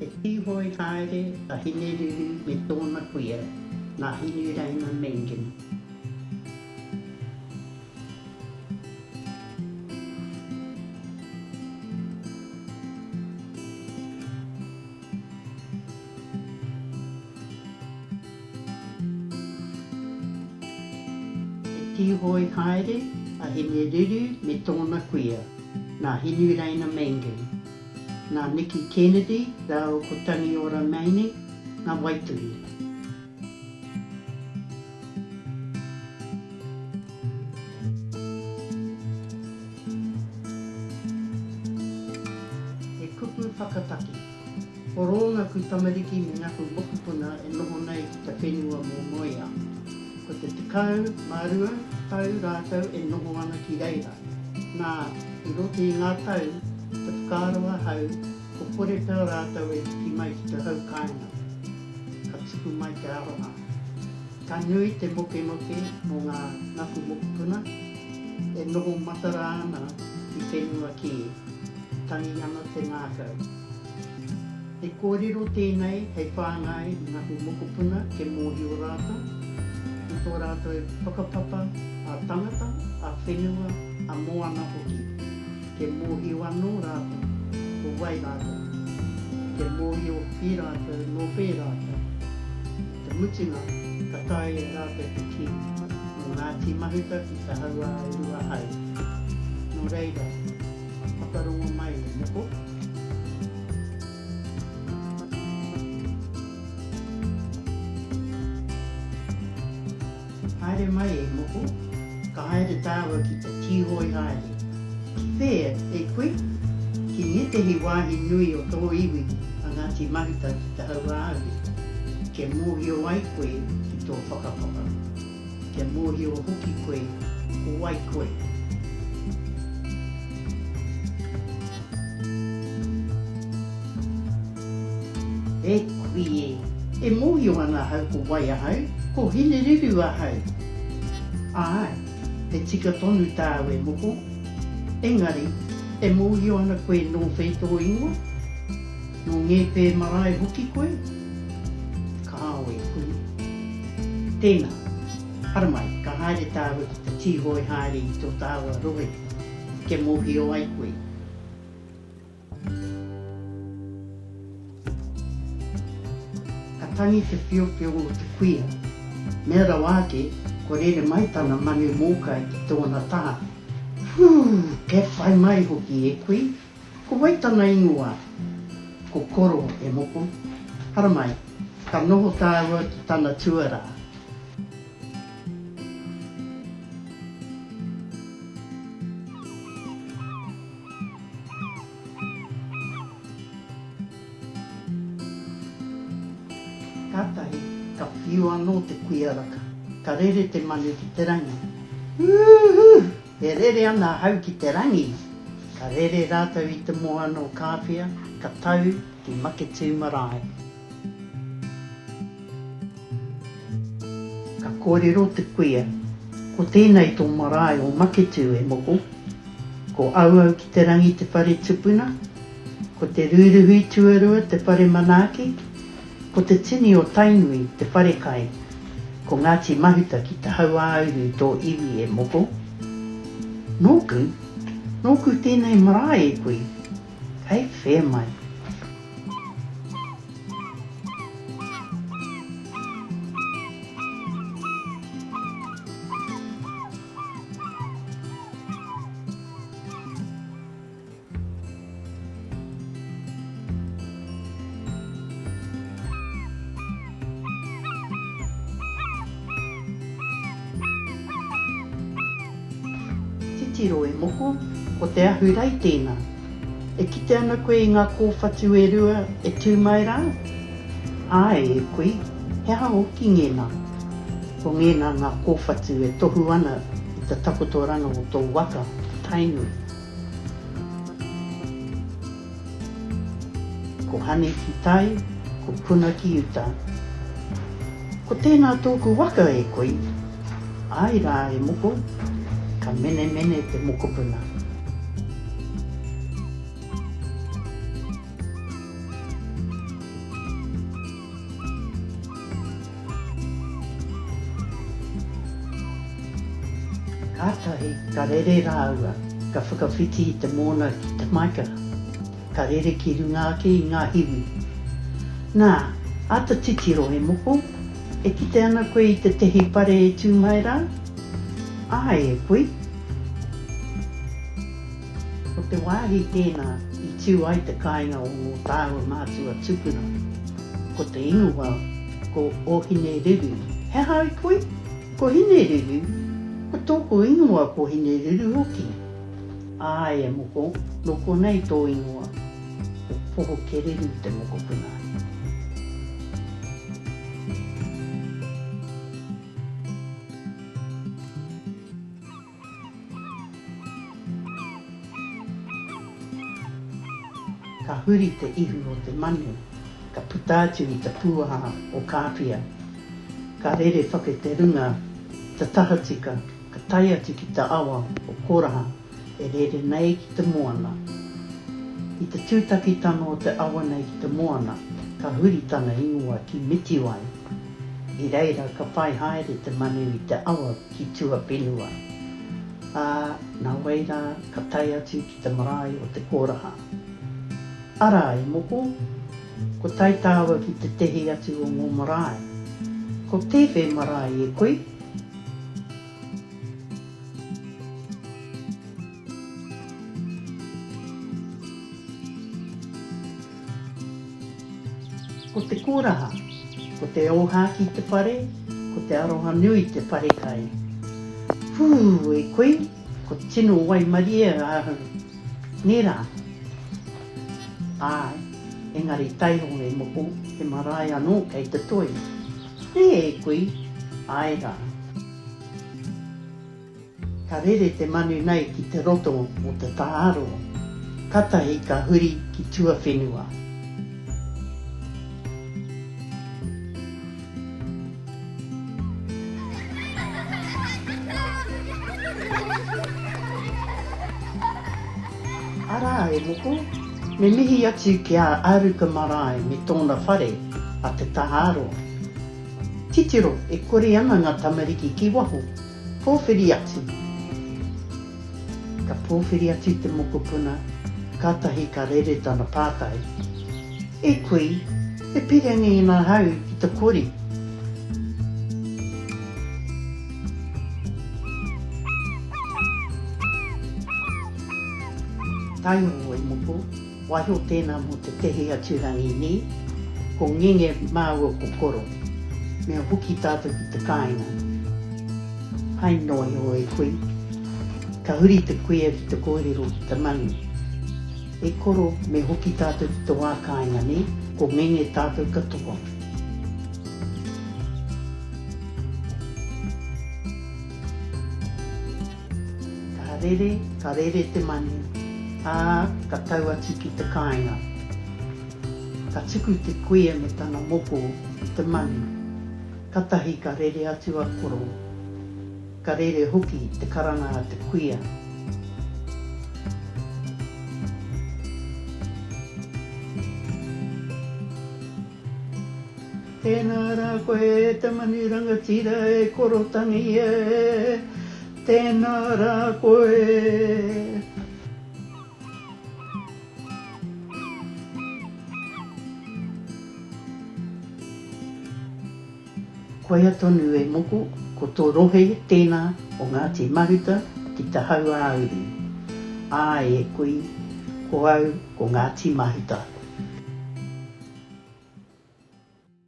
E tihoi haere a Hineuru me tōna kuia, Naa Hinureina Mangan. E tihoi haere a Hineuru me tōna kuia, Naa Hinureina Mangan. Nā Niki Kennedy, rau ko tangi ora maine, ngā waituri. E kupu whakataki. O ronga ku tamariki me ngaku mokupuna e noho nei ki ta whenua mō moia. Ko te tekau, mārua, tau rātau e noho ana ki reira. Nā, i rote i ngā tau, te whakaroa hau, ko pore pēo rātau e ki mai ki te hau kāinga. Ka tuku mai te aroha. Ka nui te moke mō ngā ngaku mokupuna, e noho matara ana ki whenua ki, tangi ana te ngākau. E kōrero tēnei hei whāngai ngaku mokupuna ke mōhi o rātau. I tō rātau e whakapapa a tangata, a whenua, a moana hoki. Ke mōhi o anō rātau, o wai rātau. Ke mōhi o pi rātau, no pē rātau. Te mutinga, ka tae e rātau te ki. No Ngāti Mahuta ki te haua e rua hau. No reira, whakarongo mai e moko. Haere mai e moko, ka haere tāua ki te tihoi haere. Pēr e koe, ki ngetehi wāhi nui o tō iwi a Ngāti Mahuta ki te hauāuri. Ke mōhi o ai koe ki tō whakapapa. Ke mōhi o hoki koe o ai koe. E koe e mōhi o ana hau ko wai a hau, ko Hineuru a hau. Ai, te tika tonu tāu e moko. Engari, e mōhi o ana koe nō wheitō ingoa, nō ngē pē marae hoki koe, kāwe koe. Tēnā, haramai, ka haere tāua ki te tihoi haere i tō tāua rohe, ke mōhi o ai koe. Ka tangi te whiopio o te kuia, mera wāke, ko rere mai tana manu mōkai ki tōna taha. Ke whai mai hoki e koe, ko waitana ingoa, ko koro e moko. Haramai, ka noho tāua ki tana tuara. Kātahi, ka whiu anō te kuiaraka, ka rere te manu ki te rangi. E rere ana hau ki te rangi, ka rere rātau i te moana o kāwhia, ka tau ki maketu marae. Ka kōrero te kuia, ko tēnei tō marae o maketu e moko, ko auau ki te rangi te whare tupuna, ko te ruruhui tuarua te whare manaaki, ko te tini o tainui te whare kai, ko Ngāti Mahuta ki te hauāuru tō iwi e moko. Nōku tēnei marae e koe, hei whē mai. Tiro e moko, ko te ahurai tēnā. E kite ana koe i ngā kōwhatu e rua e tū mai rā? Ai e koe, he hao ki ngēnā. Ko ngēnā ngā kōwhatu e tohu ana i te takotoranga o tō waka, tainui. Ko hane ki tai, ko puna ki uta. Ko tēnā tōku waka e koe. Ai rā e moko, ka mene te mokopuna. Kātahi ka rere rāua, ka whakawhiti i te mōna ki te maika. Ka rere ki runga ake i ngā hiwi. Nā, ata titiro e moko, e kite ana koe i te tehi pare e tū mai rā? Ai e koe. Ko te wāhi tēnā i tū ai te kāinga o ngō tāua mātua tupuna. Ko te ingoa, ko o Hineuru. He haui koe? Ko Hineuru? Ko tōko ingoa ko Hineuru hoki. Ai e moko, loko nei tō ingoa. O poho kereru te moko puna. Ka huri te ihu o te manu. Ka putātu i te puaha o kāpia. Ka rere whake te runga, te tahatika, ka tai atu ki te awa o koraha, e rere nei ki te moana. I te tūtaki tano o te awa nei ki te moana, ka huri tana ingoa ki mitiwai. I reira ka pai haere te manu i te awa ki tua penua. Nā weira ka tai atu ki te marae o te koraha. Ara e moko, ko tai tāua ki te tehi atu o ngō marae. Ko tewhe marae e koe. Ko te koraha, ko te oha ki te whare, ko te aroha nui te whare kai. Hū e koe, ko tino wai maria ahu. Nera. Ai, engari taiho e moko, e marae anō kei te toi. E koe, ai rā. Ka rere te manu nei ki te roto o te tāaro. Katahi ka huri ki tua whenua. Ara e moko, me mihi atu ki a aruka marae me tōna whare a te tāaro. Titiro e kore ana ngā tamariki ki waho, pōwhiri atu. Ka pōwhiri atu te moko puna, kātahi ka rere tana pātai. E koe, e pirangi i ngā hau ki te kori. Taiho e moko, waho tēnā mo te tehi aturangi ni, ko ngenge māua ko koro. Mea hoki tātou ki te kāinga. Hai noi o e koe. Ka huri te koea ki te kōrero ki te manu. E koro me hoki tātou ki te wā kāinga ni, ko ngenge tātou katoa. Ka rere te manu. Ka tau atu ki te kāinga. Ka tuku te koea me tana moko i te manu. Katahi ka rere atu a koro. Ka rere hoki te karanga a te koea. Tēnā rā koe te manu rangatira e korotangi e. Tēnā rā koe. Koea tonu e moko, ko tō rohe tēnā o Ngāti Mahuta ki te hau āuru. E koe, ko au ko Ngāti Mahuta.